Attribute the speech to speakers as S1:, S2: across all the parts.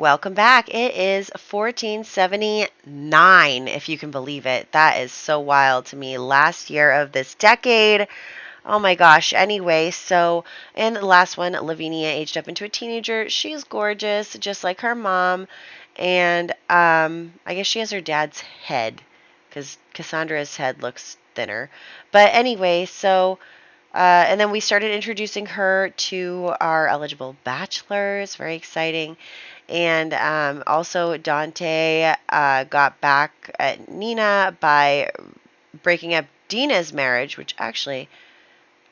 S1: Welcome back. It is 1479, if you can believe it. That is so wild to me. Last year of this decade. Oh my gosh. Anyway, so in the last one, Lavinia aged up into a teenager. She's gorgeous, just like her mom. And I guess she has her dad's head, because Cassandra's head looks thinner. But anyway, so and then we started introducing her to our eligible bachelors. Very exciting. And also, Dante got back at Nina by breaking up Dina's marriage, which actually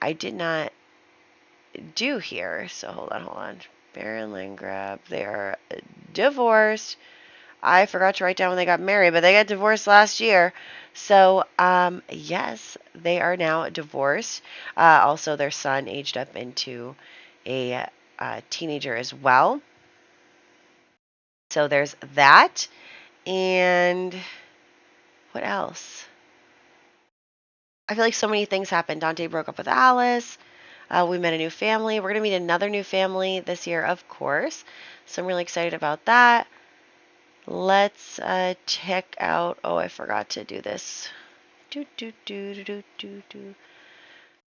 S1: I did not do here. So hold on. Baron Landgrab, they are divorced. I forgot to write down when they got married, but they got divorced last year. So, yes, they are now divorced. Also, their son aged up into a teenager as well. So there's that. And what else? I feel like so many things happened. Dante broke up with Alice. We met a new family. We're going to meet another new family this year, of course. So I'm really excited about that. Let's check out. Oh, I forgot to do this.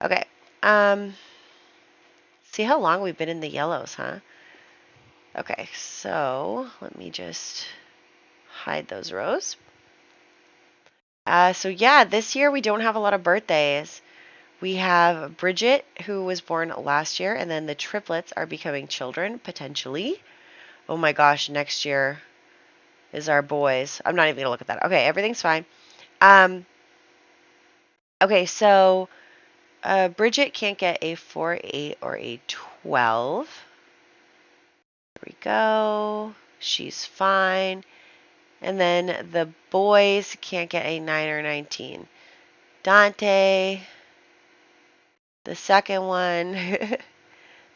S1: Okay. See how long we've been in the yellows, huh? Okay, so let me just hide those rows. So yeah, this year we don't have a lot of birthdays. We have Bridget, who was born last year, and then the triplets are becoming children, potentially. Oh my gosh, next year is our boys. I'm not even going to look at that. Okay, everything's fine. Okay, so Bridget can't get a 4, 8, or a 12. There we go. She's fine. And then the boys can't get a 9 or 19. Dante, the second one,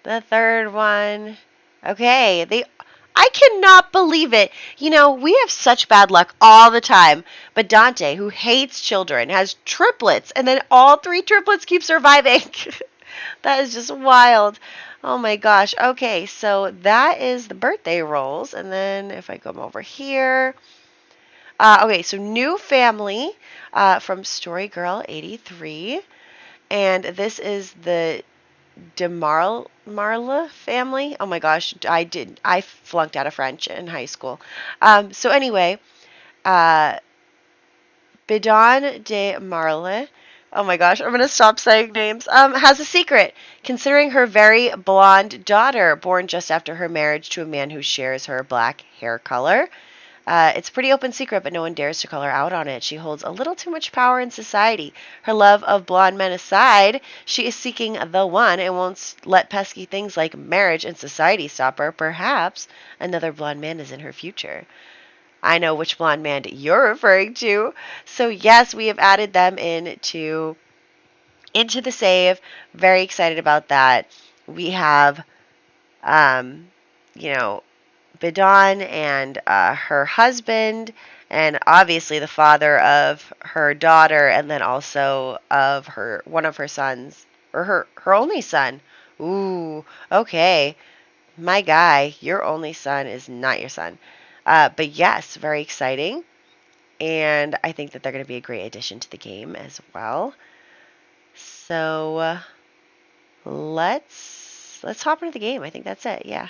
S1: the third one. Okay, I cannot believe it. You know, we have such bad luck all the time. But Dante, who hates children, has triplets, and then all 3 triplets keep surviving. That is just wild. Oh my gosh. Okay, so that is the birthday rolls. And then if I come over here. Okay, so new family from Story Girl 83. And this is the Marla family. Oh my gosh, I flunked out of French in high school. So anyway, Bidon de Marle. Oh my gosh, I'm gonna stop saying names. Has a secret, considering her very blonde daughter, born just after her marriage to a man who shares her black hair color. It's a pretty open secret, but no one dares to call her out on it. She holds a little too much power in society. Her love of blonde men aside, she is seeking the one and won't let pesky things like marriage and society stop her. Perhaps another blonde man is in her future. I know which blonde man you're referring to. So yes, we have added them into the save. Very excited about that. We have, you know, Bidon and her husband, and obviously the father of her daughter, and then also of one of her sons, or her only son. Ooh, okay. My guy, your only son is not your son. But yes, very exciting. And I think that they're going to be a great addition to the game as well. So let's hop into the game. I think that's it. Yeah.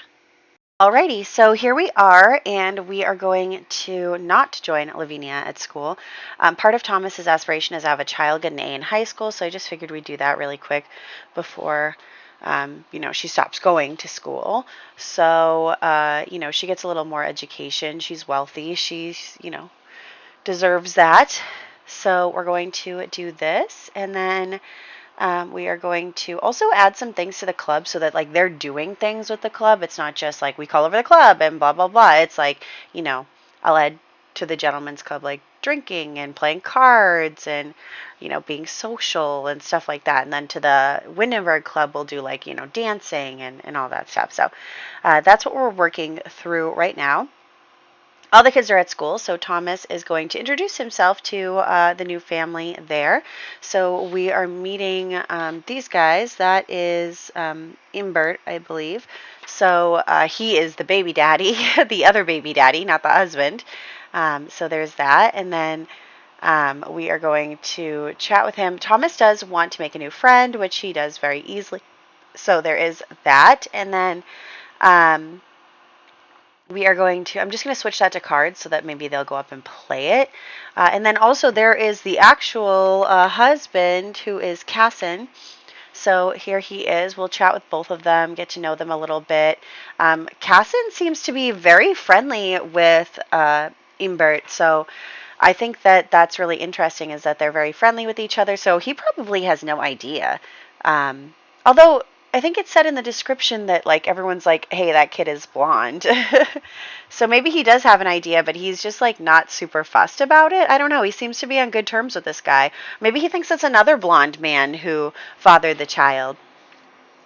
S1: Alrighty, so here we are, and we are going to not join Lavinia at school. Part of Thomas's aspiration is to have a child get an A in high school, so I just figured we'd do that really quick before, she stops going to school. So, she gets a little more education. She's wealthy. She's, deserves that. So we're going to do this, and then we are going to also add some things to the club so that like they're doing things with the club. It's not just like we call over the club and blah, blah, blah. It's like, I'll add to the gentleman's club like drinking and playing cards and, being social and stuff like that. And then to the Windenburg club, we'll do like, dancing and all that stuff. So that's what we're working through right now. All the kids are at school, so Thomas is going to introduce himself to the new family there. So we are meeting these guys. That is Imbert, I believe. So he is the baby daddy, the other baby daddy, not the husband. So there's that. And then we are going to chat with him. Thomas does want to make a new friend, which he does very easily. So there is that. And then we are going to, I'm just going to switch that to cards so that maybe they'll go up and play it. And then also there is the actual husband, who is Casson. So here he is. We'll chat with both of them, get to know them a little bit. Casson seems to be very friendly with Imbert. So I think that that's really interesting, is that they're very friendly with each other. So he probably has no idea. Although I think it said in the description that like everyone's like, hey, that kid is blonde. So maybe he does have an idea, but he's just like not super fussed about it. I don't know. He seems to be on good terms with this guy. Maybe he thinks it's another blonde man who fathered the child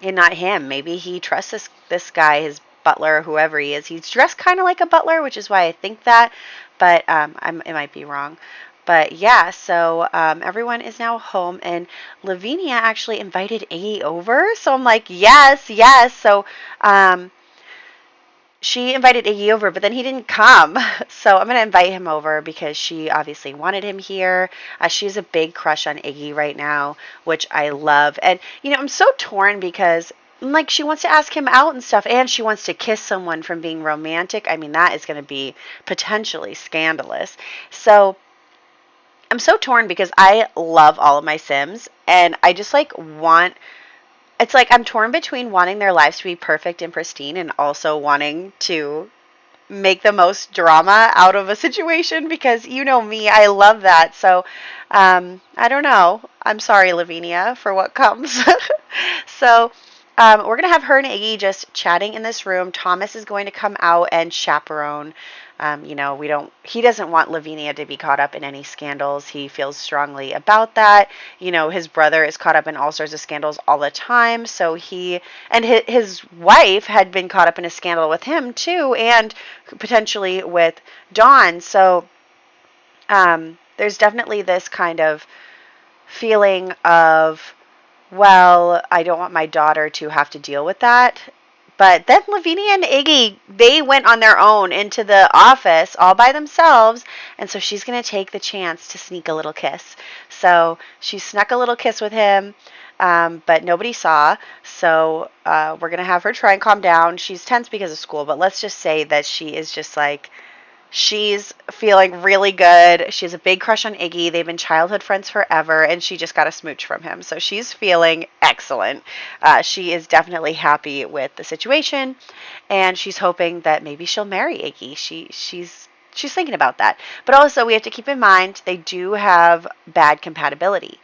S1: and not him. Maybe he trusts this guy, his butler, whoever he is. He's dressed kind of like a butler, which is why I think that, but it might be wrong. But yeah, so everyone is now home, and Lavinia actually invited Iggy over. So I'm like, yes, yes. So she invited Iggy over, but then he didn't come. So I'm going to invite him over because she obviously wanted him here. She has a big crush on Iggy right now, which I love. And, I'm so torn because, like, she wants to ask him out and stuff, and she wants to kiss someone from being romantic. I mean, that is going to be potentially scandalous. So I'm so torn because I love all of my Sims, and I just, like, it's like I'm torn between wanting their lives to be perfect and pristine and also wanting to make the most drama out of a situation because you know me, I love that. So I don't know. I'm sorry, Lavinia, for what comes. So we're going to have her and Iggy just chatting in this room. Thomas is going to come out and chaperone. He doesn't want Lavinia to be caught up in any scandals. He feels strongly about that. His brother is caught up in all sorts of scandals all the time. So his wife had been caught up in a scandal with him too, and potentially with Dawn. So there's definitely this kind of feeling of, well, I don't want my daughter to have to deal with that. But then Lavinia and Iggy, they went on their own into the office all by themselves. And so she's going to take the chance to sneak a little kiss. So she snuck a little kiss with him, but nobody saw. So we're going to have her try and calm down. She's tense because of school, but let's just say that she is just like, she's feeling really good. She has a big crush on Iggy. They've been childhood friends forever, and she just got a smooch from him. So she's feeling excellent. She is definitely happy with the situation, and she's hoping that maybe she'll marry Iggy. She's thinking about that. But also, we have to keep in mind they do have bad compatibility.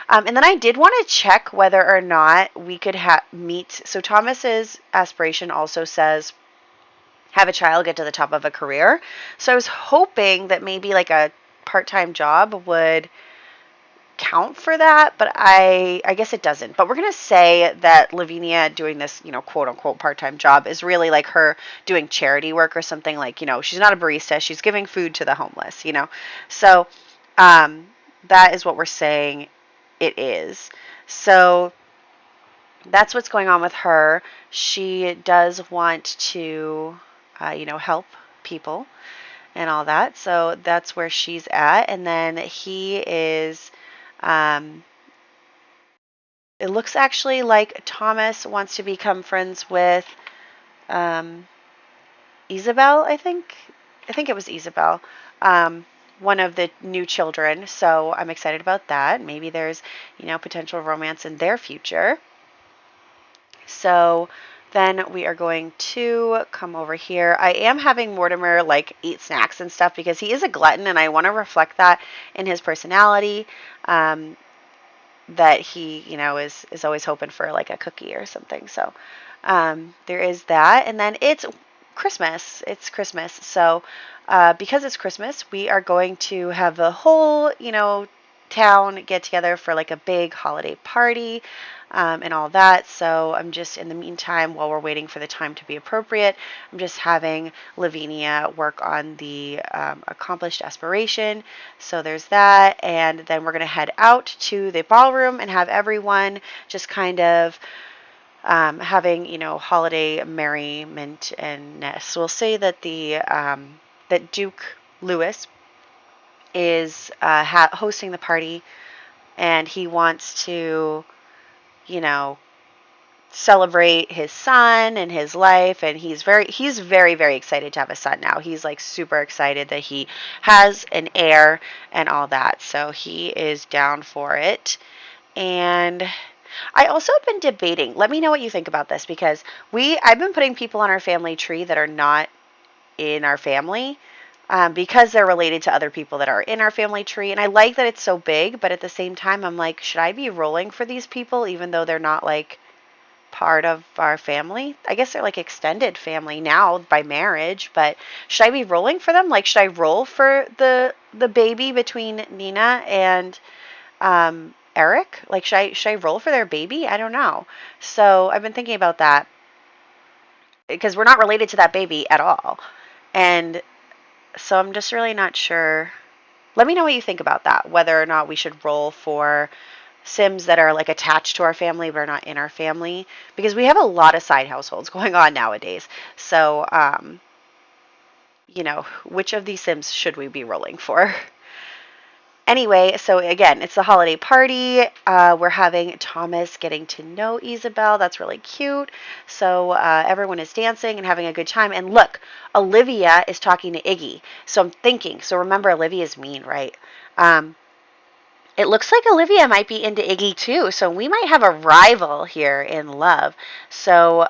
S1: And then I did want to check whether or not we could meet. So Thomas's aspiration also says have a child get to the top of a career. So I was hoping that maybe like a part-time job would count for that, but I guess it doesn't. But we're going to say that Lavinia doing this, quote unquote part-time job is really like her doing charity work or something, like, she's not a barista, she's giving food to the homeless, So that is what we're saying it is. So that's what's going on with her. She does want to help people and all that. So that's where she's at. And then he is, it looks actually like Thomas wants to become friends with Isabel, I think. I think it was Isabel, one of the new children. So I'm excited about that. Maybe there's, potential romance in their future. So then we are going to come over here. I am having Mortimer like eat snacks and stuff because he is a glutton, and I want to reflect that in his personality. That he, is always hoping for like a cookie or something. So there is that. And then it's Christmas. It's Christmas. So because it's Christmas, we are going to have the whole, town get together for like a big holiday party. And all that. So I'm just, in the meantime, while we're waiting for the time to be appropriate, I'm just having Lavinia work on the accomplished aspiration. So there's that. And then we're going to head out to the ballroom and have everyone just kind of having, holiday merriment and ness. We'll say that that Duke Louis is hosting the party, and he wants to, you know, celebrate his son and his life, and he's very, very excited to have a son now. He's like super excited that he has an heir and all that. So he is down for it. And I also have been debating. Let me know what you think about this, because I've been putting people on our family tree that are not in our family, because they're related to other people that are in our family tree. And I like that it's so big, but at the same time, I'm like, should I be rolling for these people even though they're not like part of our family? I guess they're like extended family now by marriage, but should I be rolling for them? Like, should I roll for the baby between Nina and Eric? Like, should I roll for their baby? I don't know. So I've been thinking about that, because we're not related to that baby at all. And so I'm just really not sure. Let me know what you think about that, whether or not we should roll for Sims that are like attached to our family but are not in our family, because we have a lot of side households going on nowadays. So, which of these Sims should we be rolling for? Anyway, so again, it's the holiday party. We're having Thomas getting to know Isabel. That's really cute. So everyone is dancing and having a good time. And look, Olivia is talking to Iggy. So I'm thinking, so remember, Olivia's mean, right? It looks like Olivia might be into Iggy too. So we might have a rival here in love. So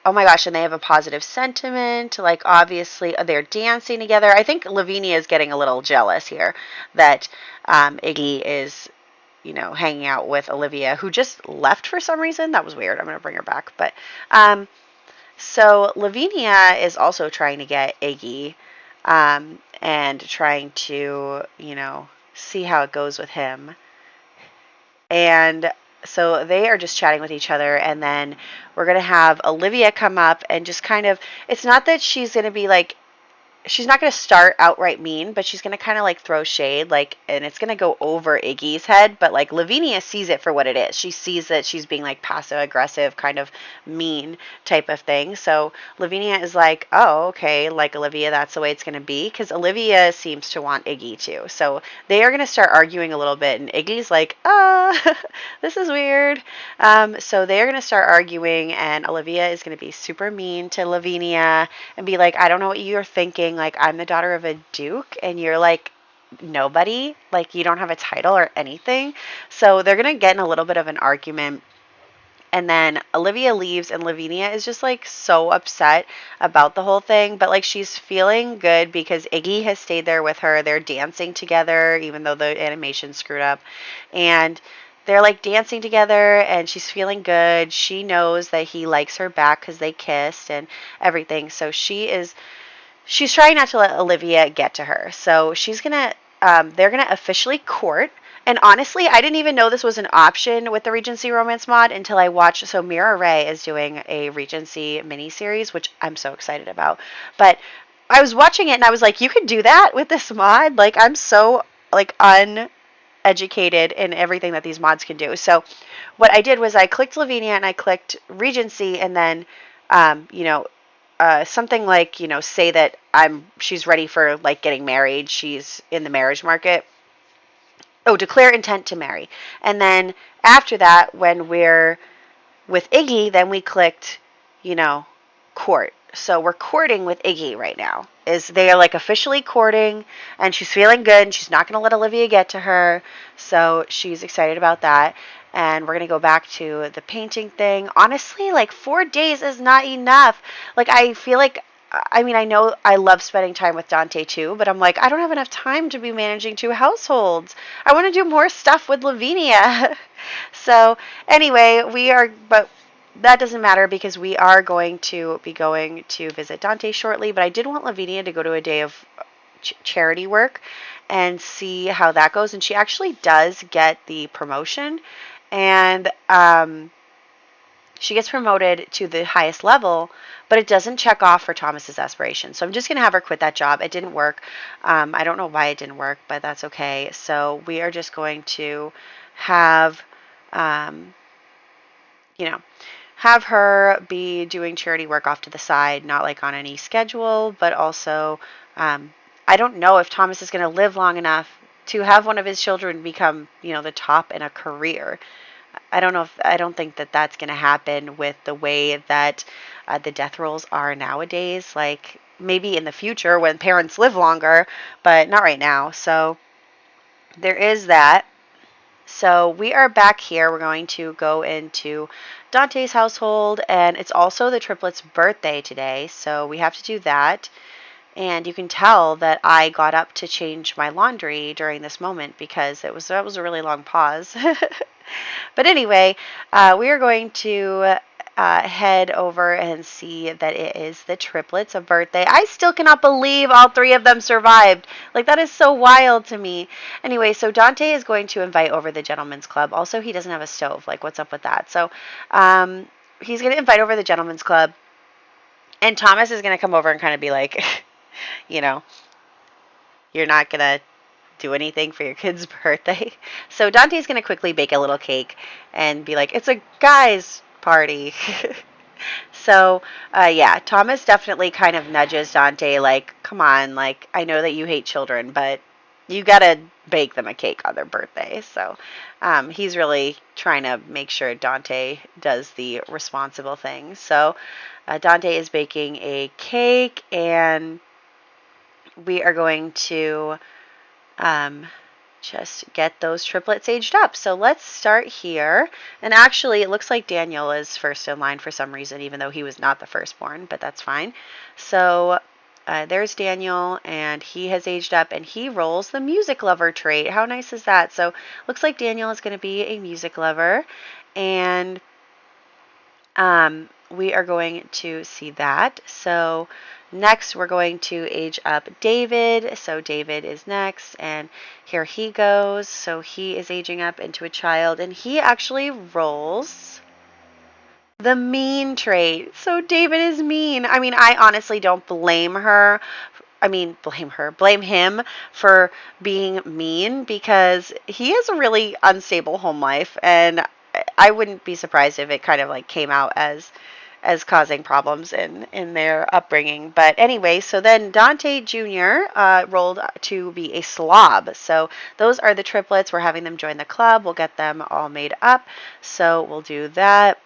S1: oh my gosh, and they have a positive sentiment. Like, obviously, they're dancing together. I think Lavinia is getting a little jealous here that Iggy is, hanging out with Olivia, who just left for some reason. That was weird. I'm going to bring her back. But so Lavinia is also trying to get Iggy, and trying to, see how it goes with him. And so they are just chatting with each other, and then we're going to have Olivia come up and just kind of, it's not that she's going to be like, she's not going to start outright mean, but she's going to kind of like throw shade, like, and it's going to go over Iggy's head, but like Lavinia sees it for what it is. She sees that she's being like passive aggressive, kind of mean type of thing. So Lavinia is like, oh, okay, like Olivia, that's the way it's going to be, because Olivia seems to want Iggy too. So they are going to start arguing a little bit, and Iggy's like, this is weird. So they're going to start arguing, and Olivia is going to be super mean to Lavinia and be like, I don't know what you're thinking. Like, I'm the daughter of a duke, and you're like nobody. Like, you don't have a title or anything. So they're going to get in a little bit of an argument. And then Olivia leaves, and Lavinia is just like so upset about the whole thing. But like, she's feeling good because Iggy has stayed there with her. They're dancing together, even though the animation screwed up. And they're like dancing together, and she's feeling good. She knows that he likes her back because they kissed and everything. So she's trying not to let Olivia get to her. So they're gonna officially court. And honestly, I didn't even know this was an option with the Regency romance mod until I watched. So Mira Ray is doing a Regency miniseries, which I'm so excited about. But I was watching it, and I was like, you could do that with this mod? Like, I'm so like uneducated in everything that these mods can do. So what I did was I clicked Lavinia and I clicked Regency, and then something like, say that she's ready for like getting married. She's in the marriage market. Oh, declare intent to marry. And then after that, when we're with Iggy, then we clicked, court. So we're courting with Iggy right now. They are like officially courting, and she's feeling good, and she's not going to let Olivia get to her. So she's excited about that. And we're going to go back to the painting thing. Honestly, like 4 days is not enough. Like, I feel like, I mean, I know I love spending time with Dante too, but I'm like, I don't have enough time to be managing 2 households. I want to do more stuff with Lavinia. So anyway, but that doesn't matter because we are going to be going to visit Dante shortly. But I did want Lavinia to go to a day of charity work and see how that goes. And she actually does get the promotion, and she gets promoted to the highest level, but it doesn't check off for Thomas's aspiration. So I'm just going to have her quit that job. It didn't work. I don't know why it didn't work, but that's okay. So we are just going to have you know, have her be doing charity work off to the side, not like on any schedule, but also, I don't know if Thomas is going to live long enough to have one of his children become, the top in a career. I don't think that that's going to happen with the way that the death rolls are nowadays. Like maybe in the future when parents live longer, but not right now. So there is that. So we are back here. We're going to go into Dante's household, and it's also the triplets' birthday today, so we have to do that. And you can tell that I got up to change my laundry during this moment because that was a really long pause. But anyway, we are going to head over and see that it is the triplets' birthday. I still cannot believe all three of them survived. Like, that is so wild to me. Anyway, so Dante is going to invite over the gentleman's club. Also, he doesn't have a stove. Like, what's up with that? So, he's going to invite over the gentleman's club. And Thomas is going to come over and kind of be like, you know, you're not going to do anything for your kid's birthday. So Dante's going to quickly bake a little cake and be like, it's a guy's party. So, yeah, Thomas definitely kind of nudges Dante, like, come on, like, I know that you hate children, but you gotta bake them a cake on their birthday. So, he's really trying to make sure Dante does the responsible thing. So, Dante is baking a cake, and we are going to just get those triplets aged up. So let's start here. And actually, it looks like Daniel is first in line for some reason, even though he was not the firstborn, but that's fine. So there's Daniel, and he has aged up, and he rolls the music lover trait. How nice is that? So looks like Daniel is going to be a music lover, and we are going to see that. So next, we're going to age up David. So David is next, and here he goes. So he is aging up into a child, and he actually rolls the mean trait. So David is mean. I mean, I honestly don't blame her. Blame him for being mean because he has a really unstable home life, and I wouldn't be surprised if it kind of like came out as causing problems in their upbringing. But anyway, so then Dante Jr. Rolled to be a slob. So those are the triplets. We're having them join the club. We'll get them all made up. So we'll do that.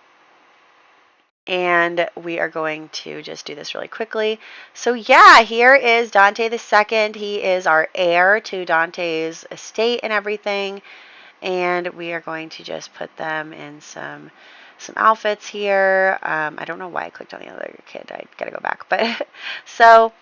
S1: And we are going to just do this really quickly. So yeah, here is Dante the second. He is our heir to Dante's estate and everything. And we are going to just put them in some outfits here. I don't know why I clicked on the other kid. I gotta go back. But so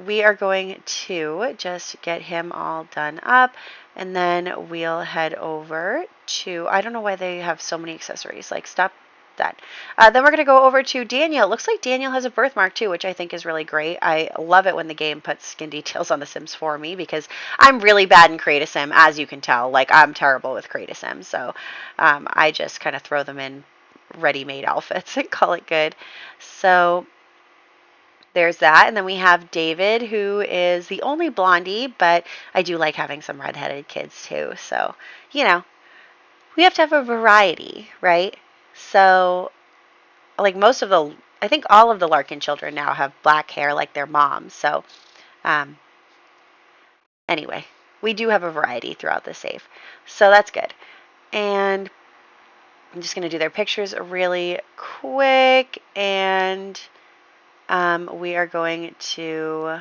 S1: we are going to just get him all done up, and then we'll head over to, I don't know why they have so many accessories. Like, stop that. Then we're going to go over to Daniel. It looks like Daniel has a birthmark too, which I think is really great. I love it when the game puts skin details on the Sims for me because I'm really bad in Create a Sim, as you can tell. Like, I'm terrible with Create a Sim, so I just kind of throw them in ready-made outfits and call it good. So there's that. And then we have David, who is the only blondie, but I do like having some redheaded kids too. So, we have to have a variety, right? So, like I think all of the Larkin children now have black hair like their mom. So, anyway, we do have a variety throughout the save. So that's good. And I'm just going to do their pictures really quick. And we are going to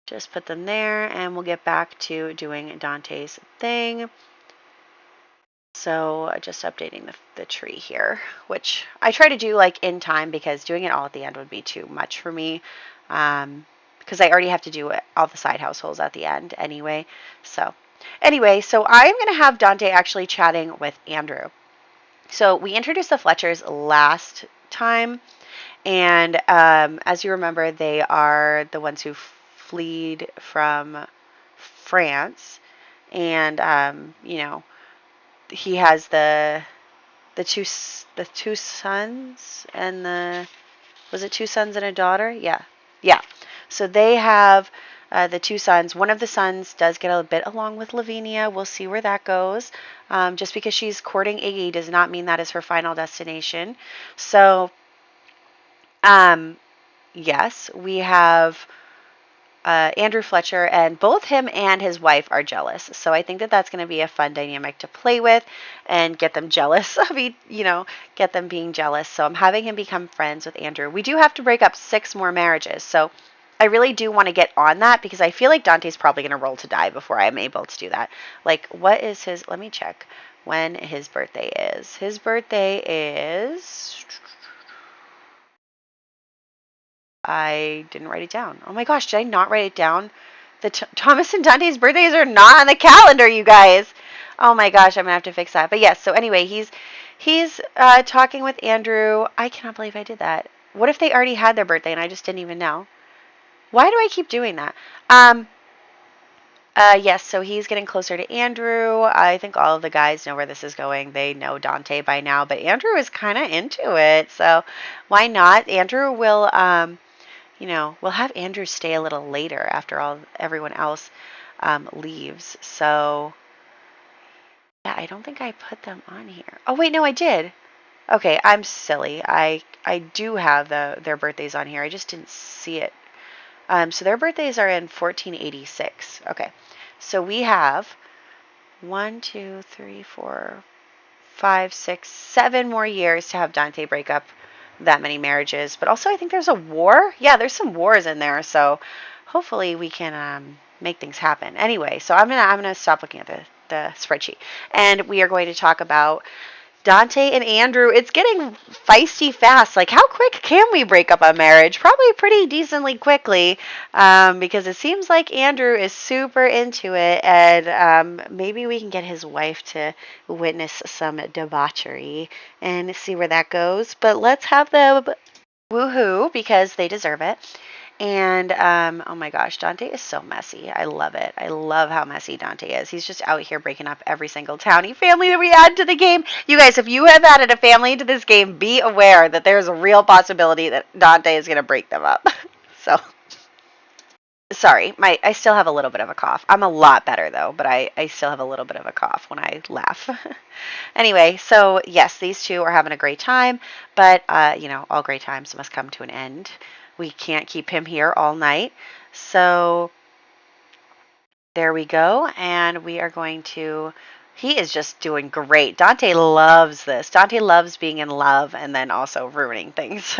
S1: just put them there. And we'll get back to doing Dante's thing. So just updating the tree here, which I try to do like in time because doing it all at the end would be too much for me because I already have to do all the side households at the end anyway. So anyway, so I'm going to have Dante actually chatting with Andrew. So we introduced the Fletchers last time, and as you remember, they are the ones who fled from France, and he has the two sons and was it two sons and a daughter? Yeah. So they have the two sons. One of the sons does get a bit along with Lavinia. We'll see where that goes. Just because she's courting Iggy does not mean that is her final destination. So, yes, we have Andrew Fletcher, and both him and his wife are jealous. So I think that that's going to be a fun dynamic to play with and get them jealous of, get them being jealous. So I'm having him become friends with Andrew. We do have to break up 6 more marriages. So I really do want to get on that because I feel like Dante's probably going to roll to die before I'm able to do that. Like, what is his, let me check when his birthday is. His birthday is, I didn't write it down. Oh my gosh, did I not write it down? Thomas and Dante's birthdays are not on the calendar, you guys. Oh my gosh, I'm gonna have to fix that. But yes, so anyway, he's talking with Andrew. I cannot believe I did that. What if they already had their birthday and I just didn't even know? Why do I keep doing that? Yes, so he's getting closer to Andrew. I think all of the guys know where this is going. They know Dante by now, but Andrew is kind of into it. So why not? Andrew will, we'll have Andrew stay a little later after everyone else leaves. So yeah, I don't think I put them on here. Oh wait, no, I did. Okay, I'm silly. I do have their birthdays on here. I just didn't see it. So their birthdays are in 1486. Okay, so we have 1, 2, 3, 4, 5, 6, 7 more years to have Dante break up that many marriages. But also, I think there's a war. Yeah, there's some wars in there. So hopefully we can make things happen. Anyway, so I'm gonna stop looking at the spreadsheet, and we are going to talk about Dante and Andrew. It's getting feisty fast. Like, how quick can we break up a marriage? Probably pretty decently quickly, because it seems like Andrew is super into it, and maybe we can get his wife to witness some debauchery and see where that goes. But let's have them woohoo because they deserve it. And, oh my gosh, Dante is so messy. I love it. I love how messy Dante is. He's just out here breaking up every single townie family that we add to the game. You guys, if you have added a family to this game, be aware that there's a real possibility that Dante is going to break them up. So, sorry, I still have a little bit of a cough. I'm a lot better, though, but I still have a little bit of a cough when I laugh. Anyway, so, yes, these two are having a great time, but, all great times must come to an end. We can't keep him here all night. So there we go. And we are going to, he is just doing great. Dante loves this. Dante loves being in love and then also ruining things.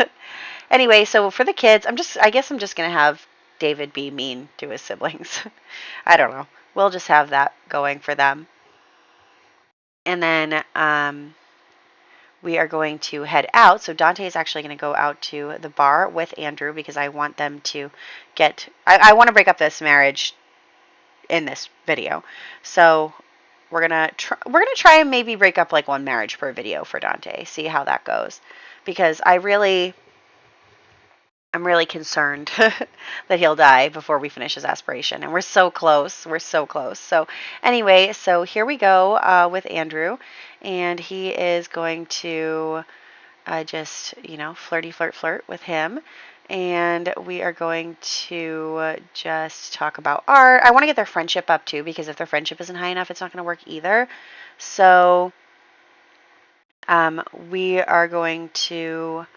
S1: Anyway, so for the kids, I guess I'm just going to have David be mean to his siblings. I don't know. We'll just have that going for them. And then, we are going to head out. So Dante is actually going to go out to the bar with Andrew because I want them to I want to break up this marriage in this video. So we're going to try and maybe break up like one marriage per video for Dante. See how that goes. Because I'm really concerned that he'll die before we finish his aspiration. And we're so close. We're so close. So anyway, so here we go with Andrew. And he is going to just, flirt with him. And we are going to just talk about art. I want to get their friendship up too, because if their friendship isn't high enough, it's not going to work either. So we are going to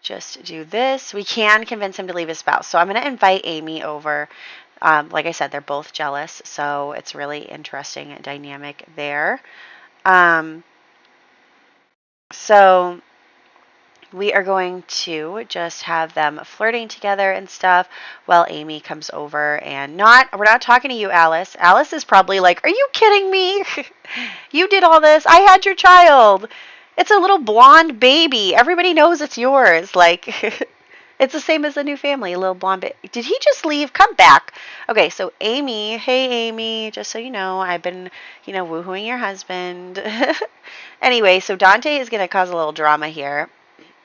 S1: just do this. We can convince him to leave his spouse. So I'm going to invite Amy over. Like I said, they're both jealous. So it's really interesting dynamic there. So we are going to just have them flirting together and stuff while Amy comes over and we're not talking to you, Alice. Alice is probably like, are you kidding me? You did all this. I had your child. It's a little blonde baby. Everybody knows it's yours. Like, it's the same as the new family, a little blonde baby. Did he just leave? Come back. Okay, so Amy, hey Amy, just so you know, I've been, woohooing your husband. Anyway, so Dante is going to cause a little drama here.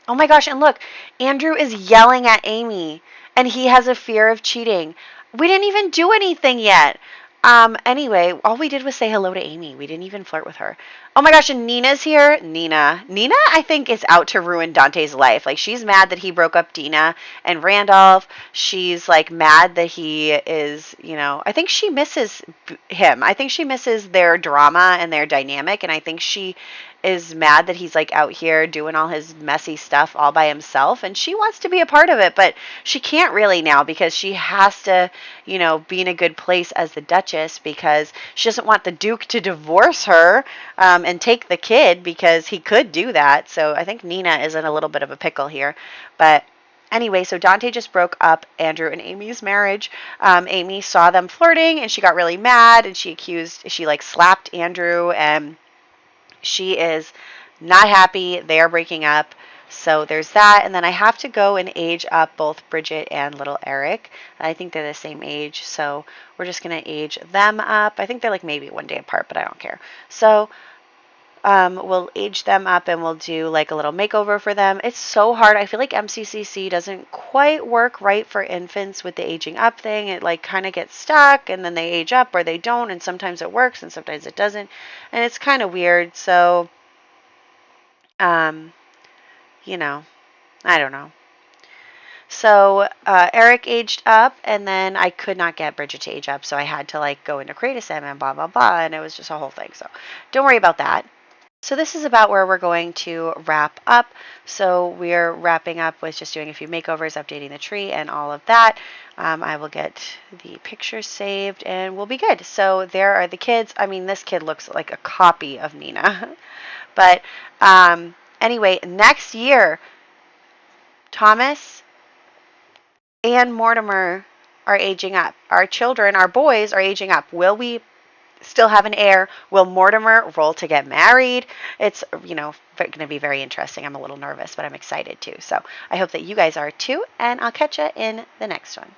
S1: Oh my gosh, and look, Andrew is yelling at Amy, and he has a fear of cheating. We didn't even do anything yet. Anyway, all we did was say hello to Amy. We didn't even flirt with her. Oh my gosh, and Nina's here. Nina, I think, is out to ruin Dante's life. Like, she's mad that he broke up Dina and Randolph. She's, like, mad that he is, I think she misses him. I think she misses their drama and their dynamic, and I think she is mad that he's, like, out here doing all his messy stuff all by himself, and she wants to be a part of it, but she can't really now because she has to, be in a good place as the Duchess because she doesn't want the Duke to divorce her and take the kid because he could do that. So I think Nina is in a little bit of a pickle here. But anyway, so Dante just broke up Andrew and Amy's marriage. Amy saw them flirting and she got really mad and she slapped Andrew, and she is not happy. They are breaking up. So there's that. And then I have to go and age up both Bridget and little Eric. I think they're the same age. So we're just going to age them up. I think they're like maybe one day apart, but I don't care. So we'll age them up and we'll do like a little makeover for them. It's so hard. I feel like MCCC doesn't quite work right for infants with the aging up thing. It like kind of gets stuck and then they age up or they don't, and sometimes it works and sometimes it doesn't. And it's kind of weird. So, I don't know. So Eric aged up, and then I could not get Bridget to age up, so I had to like go into Create a Sim and blah blah blah, and it was just a whole thing. So don't worry about that. So this is about where we're going to wrap up. So we're wrapping up with just doing a few makeovers, updating the tree, and all of that. I will get the pictures saved, and we'll be good. So there are the kids. I mean, this kid looks like a copy of Nina, but. Anyway, next year, Thomas and Mortimer are aging up. Our children, our boys, are aging up. Will we still have an heir? Will Mortimer roll to get married? It's, going to be very interesting. I'm a little nervous, but I'm excited too. So I hope that you guys are too, and I'll catch you in the next one.